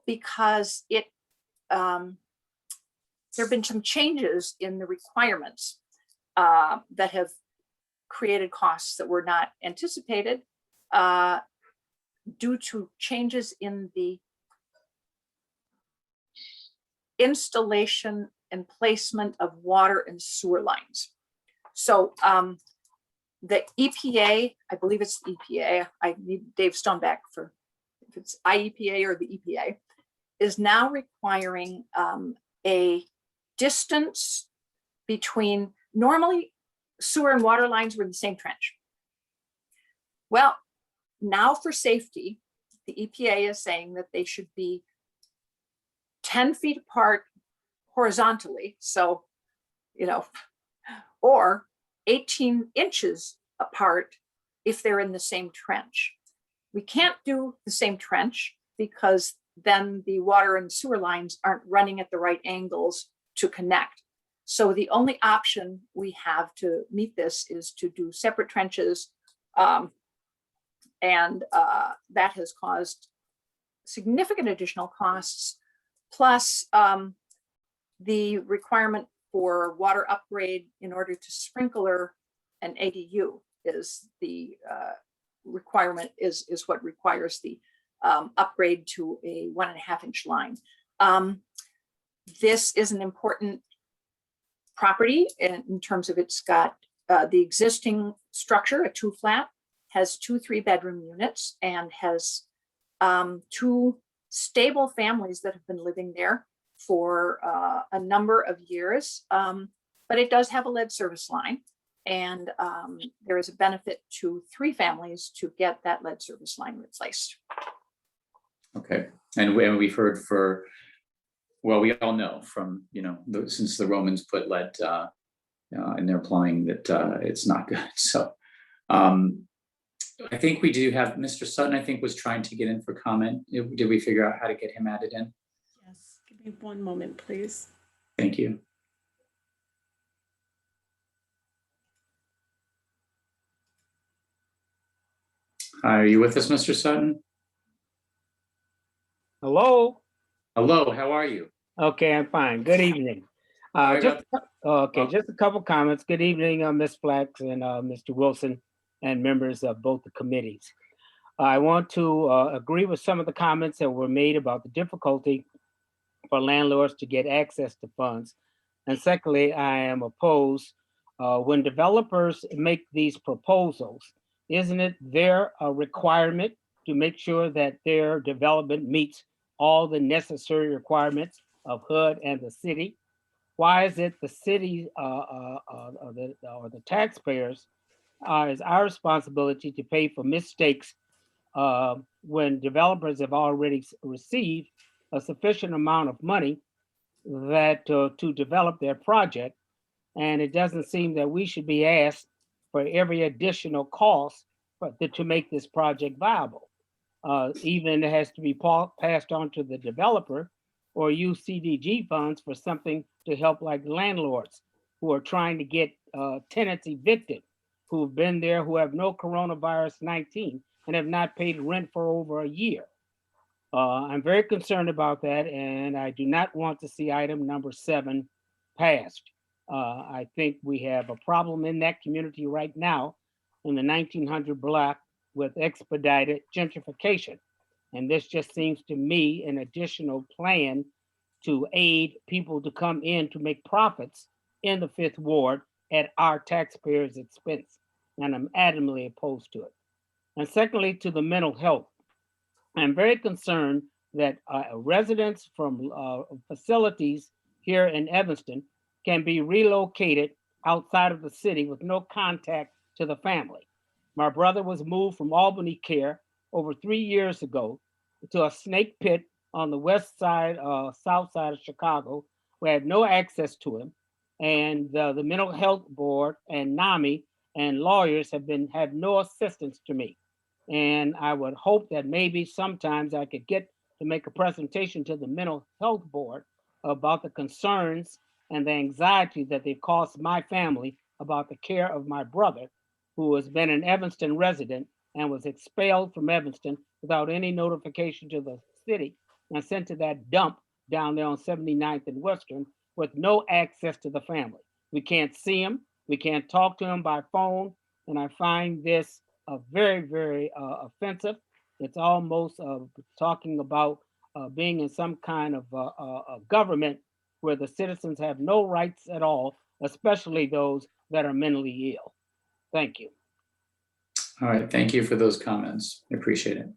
because there have been some changes in the requirements that have created costs that were not anticipated due to changes in the installation and placement of water and sewer lines. So the EPA, I believe it's the EPA, I need Dave Stoneback for if it's IEPA or the EPA, is now requiring a distance between, normally sewer and water lines were in the same trench. Well, now for safety, the EPA is saying that they should be 10 feet apart horizontally. So, or 18 inches apart if they're in the same trench. We can't do the same trench because then the water and sewer lines aren't running at the right angles to connect. So the only option we have to meet this is to do separate trenches. And that has caused significant additional costs, plus the requirement for water upgrade in order to sprinkler an ADU is the requirement, is what requires the upgrade to a 1.5-inch line. This is an important property in terms of it's got the existing structure, a 2-flat, has 2 3-bedroom units, and has 2 stable families that have been living there for a number of years. But it does have a lead service line, and there is a benefit to 3 families to get that lead service line replaced. Okay, and we've heard well, we all know from, since the Romans put lead in their plumbing that it's not good. So I think we do have Mr. Sutton, I think, was trying to get in for comment. Did we figure out how to get him added in? Yes, give me one moment, please. Thank you. Hi, are you with us, Mr. Sutton? Hello. Hello, how are you? Okay, I'm fine. Good evening. Just a couple comments. Good evening, Ms. Flax and Mr. Wilson and members of both the committees. I want to agree with some of the comments that were made about the difficulty for landlords to get access to funds. And secondly, I am opposed when developers make these proposals, isn't it their requirement to make sure that their development meets all the necessary requirements of HUD and the city? Why is it the city or the taxpayers is our responsibility to pay for mistakes when developers have already received a sufficient amount of money that to develop their project? And it doesn't seem that we should be asked for every additional cost to make this project viable. Even it has to be passed on to the developer or use CDG funds for something to help like landlords who are trying to get tenants evicted who've been there who have no coronavirus 19 and have not paid rent for over a year. I'm very concerned about that, and I do not want to see item number 7 passed. I think we have a problem in that community right now in the 1900 block with expedited gentrification. And this just seems to me an additional plan to aid people to come in to make profits in the 5th Ward at our taxpayers' expense. And I'm adamantly opposed to it. And secondly, to the mental health. I'm very concerned that residents from facilities here in Evanston can be relocated outside of the city with no contact to the family. My brother was moved from Albany Care over 3 years ago to a snake pit on the west side, south side of Chicago. We had no access to him. And the mental health board and NAMI and lawyers have no assistance to me. And I would hope that maybe sometimes I could get to make a presentation to the mental health board about the concerns and the anxiety that they've caused my family about the care of my brother, who has been an Evanston resident and was expelled from Evanston without any notification to the city and sent to that dump down there on 79th and Western with no access to the family. We can't see him, we can't talk to him by phone, and I find this very, very offensive. It's almost talking about being in some kind of a government where the citizens have no rights at all, especially those that are mentally ill. Thank you. All right, thank you for those comments. I appreciate it.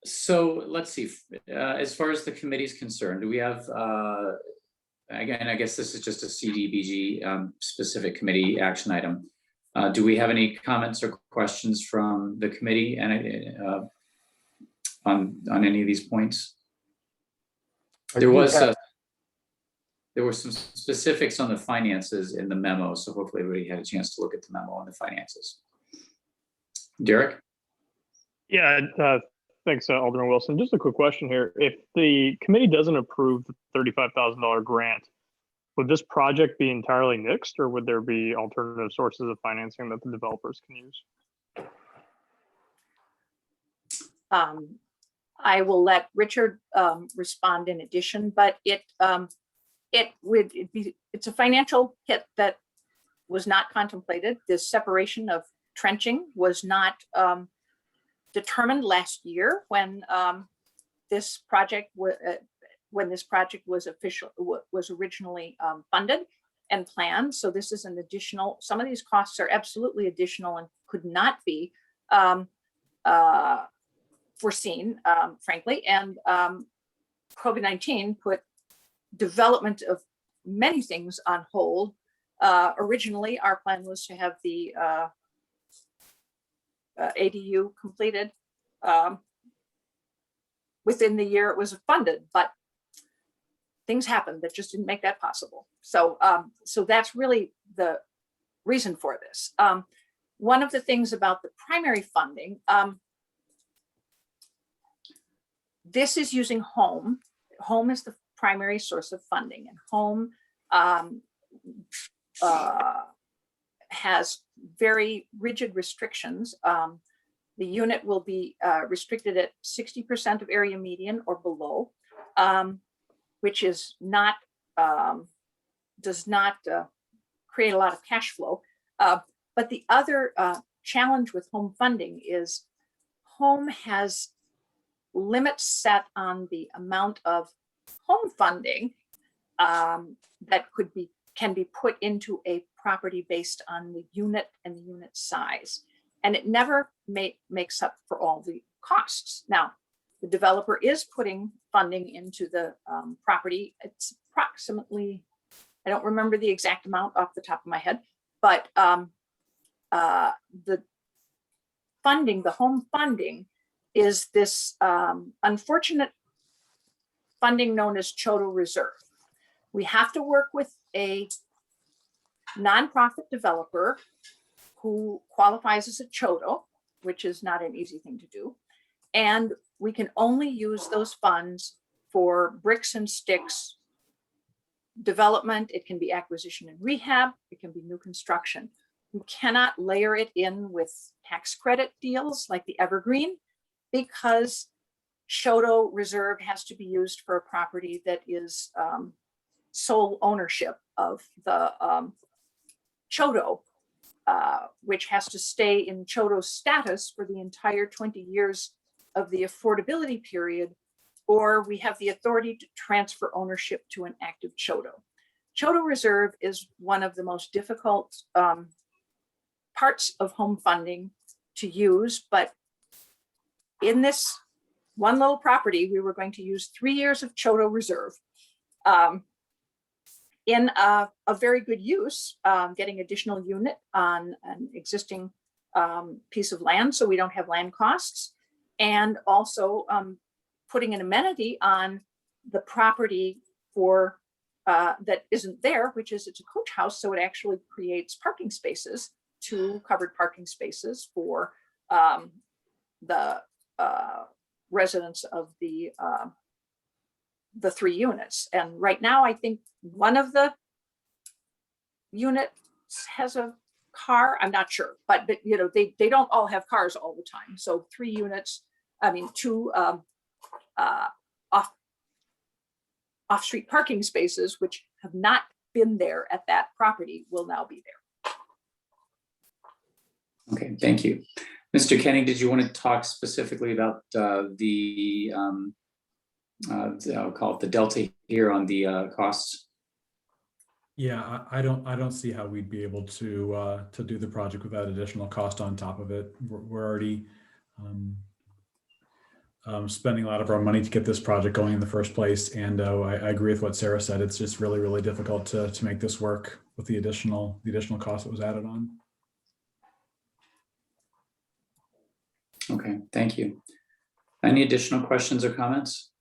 So let's see, as far as the committee is concerned, do we have, again, I guess this is just a CDBG specific committee action item. Do we have any comments or questions from the committee and on any of these points? There were some specifics on the finances in the memo, so hopefully everybody had a chance to look at the memo on the finances. Derek? Yeah, thanks, Alderman Wilson. Just a quick question here. If the committee doesn't approve the $35,000 grant, would this project be entirely nixed, or would there be alternative sources of financing that the developers can use? I will let Richard respond in addition, but it's a financial hit that was not contemplated. This separation of trenching was not determined last year when this project was originally funded and planned. So this is an additional, some of these costs are absolutely additional and could not be foreseen, frankly. And COVID-19 put development of many things on hold. Originally, our plan was to have the ADU completed within the year it was funded, but things happened that just didn't make that possible. So, so that's really the reason for this. One of the things about the primary funding, this is using home. Home is the primary source of funding, and home has very rigid restrictions. The unit will be restricted at 60% of area median or below, which is not, does not create a lot of cash flow. But the other challenge with home funding is home has limits set on the amount of home funding that can be put into a property based on the unit and the unit size. And it never makes up for all the costs. Now, the developer is putting funding into the property. It's approximately, I don't remember the exact amount off the top of my head, but the funding, the home funding, is this unfortunate funding known as Chodo Reserve. We have to work with a nonprofit developer who qualifies as a Chodo, which is not an easy thing to do. And we can only use those funds for bricks and sticks development, it can be acquisition and rehab, it can be new construction. You cannot layer it in with tax credit deals like the Evergreen, because Shoto Reserve has to be used for a property that is sole ownership of the Shoto, which has to stay in Choto status for the entire 20 years of the affordability period, or we have the authority to transfer ownership to an active Choto. Choto Reserve is one of the most difficult parts of home funding to use, but in this one little property, we were going to use 3 years of Choto Reserve in a very good use, getting additional unit on an existing piece of land so we don't have land costs, and also putting an amenity on the property for that isn't there, which is it's a coach house, so it actually creates parking spaces, 2 covered parking spaces for the residents of the 3 units. And right now, I think one of the units has a car. I'm not sure, but you know, they don't all have cars all the time. So 3 units, I mean, 2 off-street parking spaces, which have not been there at that property, will now be there. Okay, thank you. Mr. Kenny, did you want to talk specifically about I'll call it the delta here on the costs? Yeah, I don't see how we'd be able to do the project without additional cost on top of it. We're already spending a lot of our money to get this project going in the first place, and I agree with what Sarah said. It's just really, really difficult to make this work with the additional cost that was added on. Okay, thank you. Any additional questions or comments?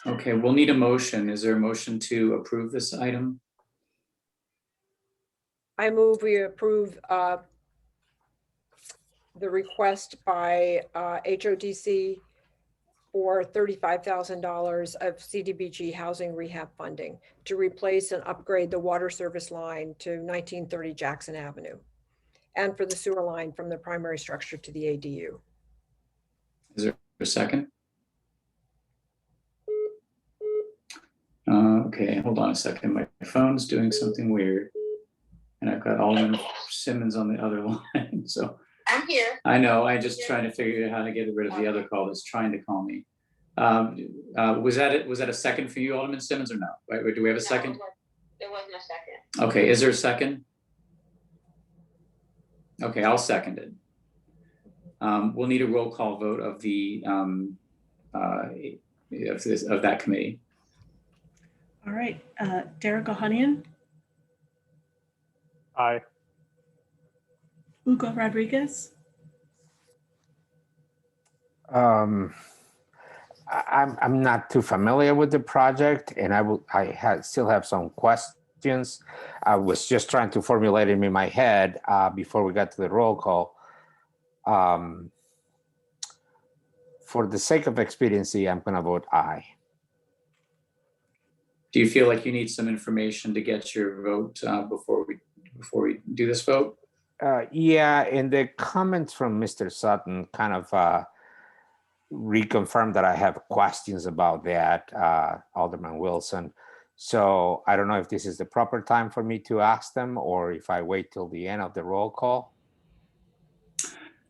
Okay, we'll need a motion. Is there a motion to approve this item? I move we approve the request by HODC for $35,000 of CDBG housing rehab funding to replace and upgrade the water service line to 1930 Jackson Avenue, and for the sewer line from the primary structure to the ADU. Is there a second? Okay, hold on a second. My phone's doing something weird. And I've got Alderman Simmons on the other line. So I'm here. I know, I just trying to figure out how to get rid of the other call that's trying to call me. Was that it? Was that a second for you, Alderman Simmons, or no? Right, do we have a second? There wasn't a second. Okay, is there a second? Okay, I'll second it. We'll need a roll call vote of the of that committee. All right, Derek Ohanian, Aye. Hugo Rodriguez, I'm not too familiar with the project, and I still have some questions. I was just trying to formulate them in my head before we got to the roll call. For the sake of expediency, I'm going to vote aye. Do you feel like you need some information to get your vote before we do this vote? Yeah, and the comments from Mr. Sutton kind of reconfirmed that I have questions about that, Alderman Wilson. So I don't know if this is the proper time for me to ask them, or if I wait till the end of the roll call.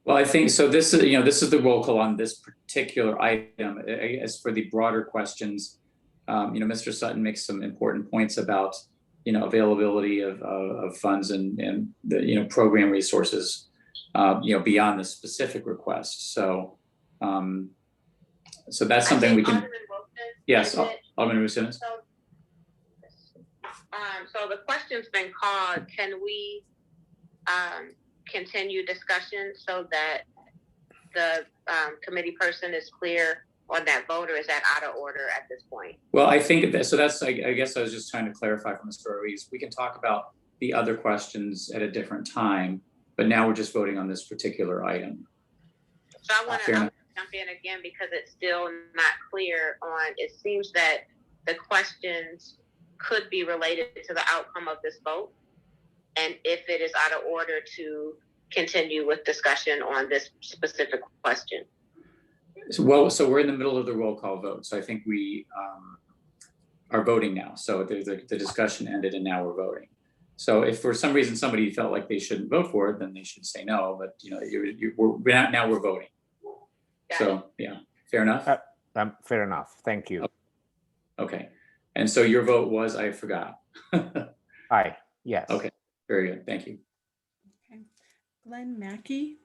Well, I think so. This is the roll call on this particular item. As for the broader questions, Mr. Sutton makes some important points about availability of funds and the program resources beyond the specific request. So so that's something we can. Yes, Alderman Simmons. So the question's been called. Can we continue discussion so that the committee person is clear on that vote, or is that out of order at this point? Well, I think that, so that's, I guess I was just trying to clarify from Mr. Ruiz. We can talk about the other questions at a different time, but now we're just voting on this particular item. So I want to jump in again because it's still not clear on, it seems that the questions could be related to the outcome of this vote. And if it is out of order to continue with discussion on this specific question. Well, so we're in the middle of the roll call vote. So I think we are voting now. So the discussion ended and now we're voting. So if for some reason somebody felt like they shouldn't vote for it, then they should say no. But you know, now we're voting. Got So it. yeah, fair enough. Fair enough. Thank you. Okay. And so your vote was, I forgot. Aye. Yes. Okay. Very good. Thank you. Okay. Glenn Mackey,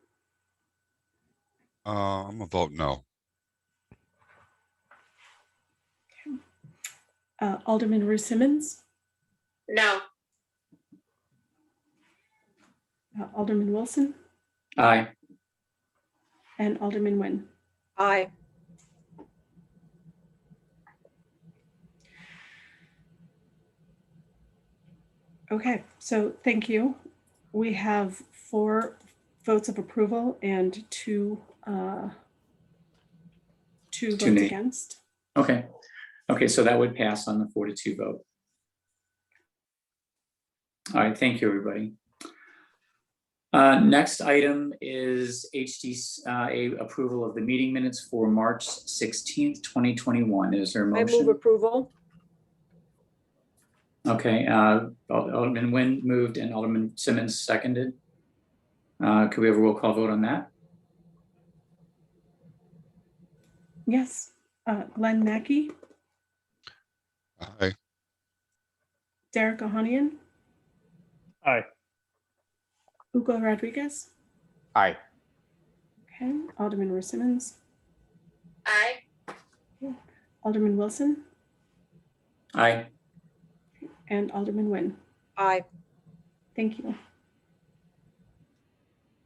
I'm gonna vote no. Alderman Ruth Simmons, No. Alderman Wilson, Aye. and Alderman Nguyen. Aye. Okay, so thank you. We have 4 votes of approval and 2 votes nays. against. Okay. Okay. So that would pass on the 4-2 vote. All right. Thank you, everybody. Next item is HCDA approval of the meeting minutes for March 16th, 2021. Is there a I motion? move approval. Okay, Alderman Nguyen moved and Alderman Simmons seconded. Could we have a roll call vote on that? Yes. Glenn Mackey, Aye. Derek Ohanian, Aye. Hugo Rodriguez. Aye. Okay, Alderman Ruth Simmons, Aye. Alderman Wilson, Aye. and Alderman Nguyen. Aye. Thank you.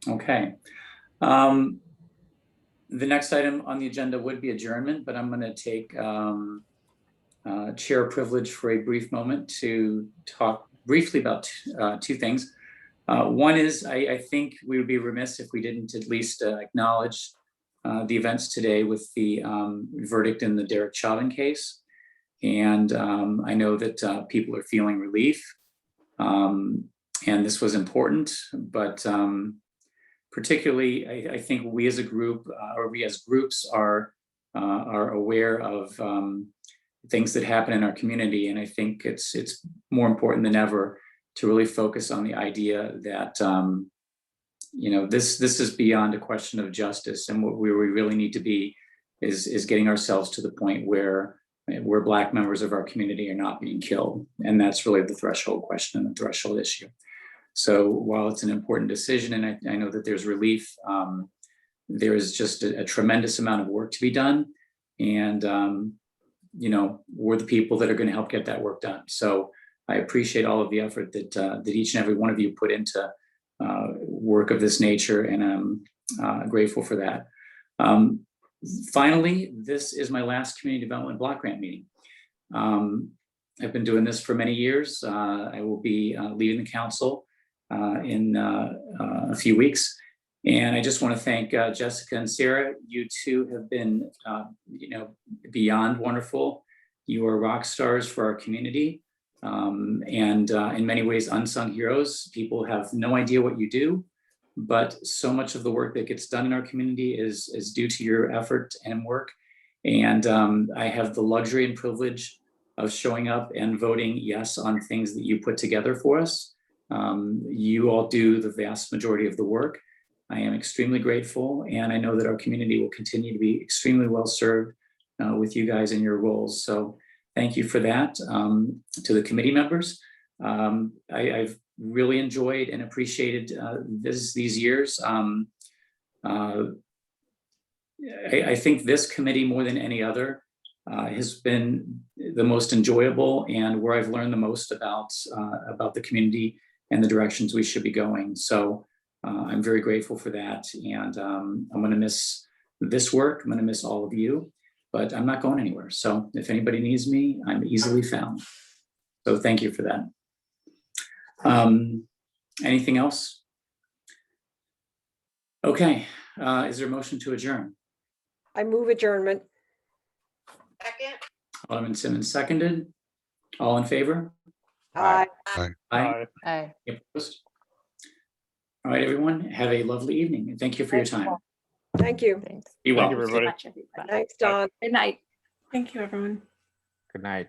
Okay. The next item on the agenda would be adjournment, but I'm going to take chair privilege for a brief moment to talk briefly about 2 things. One is I think we would be remiss if we didn't at least acknowledge the events today with the verdict in the Derek Chauvin case. And I know that people are feeling relief. And this was important, but particularly I think we as a group or we as groups are aware of things that happen in our community. And I think it's more important than ever to really focus on the idea that, you know, this is beyond a question of justice. And what we really need to be is getting ourselves to the point where Black members of our community are not being killed. And that's really the threshold question and the threshold issue. So while it's an important decision, and I know that there's relief, there is just a tremendous amount of work to be done. And, you know, we're the people that are going to help get that work done. So I appreciate all of the effort that each and every one of you put into work of this nature, and I'm grateful for that. Finally, this is my last community development block grant meeting. I've been doing this for many years. I will be leaving the council in a few weeks. And I just want to thank Jessica and Sarah. You two have been, you know, beyond wonderful. You are rock stars for our community. And in many ways, unsung heroes. People have no idea what you do, but so much of the work that gets done in our community is due to your effort and work. And I have the luxury and privilege of showing up and voting yes on things that you put together for us. You all do the vast majority of the work. I am extremely grateful, and I know that our community will continue to be extremely well served with you guys in your roles. So thank you for that. To the committee members, I've really enjoyed and appreciated these years. I think this committee, more than any other, has been the most enjoyable and where I've learned the most about the community and the directions we should be going. So I'm very grateful for that. And I'm going to miss this work. I'm going to miss all of you, but I'm not going anywhere. So if anybody needs me, I'm easily found. So thank you for that. Anything else? Okay. Is there a motion to adjourn? I move adjournment. Second. Alderman Simmons seconded. All in favor? Aye. Aye. Aye. Opposed? All right, everyone, have a lovely evening and thank you for your time. Thank you. Thanks. Be well. Thank you, everybody. Much, everybody. Thanks, Don. Good night. Thank you, everyone. Good night.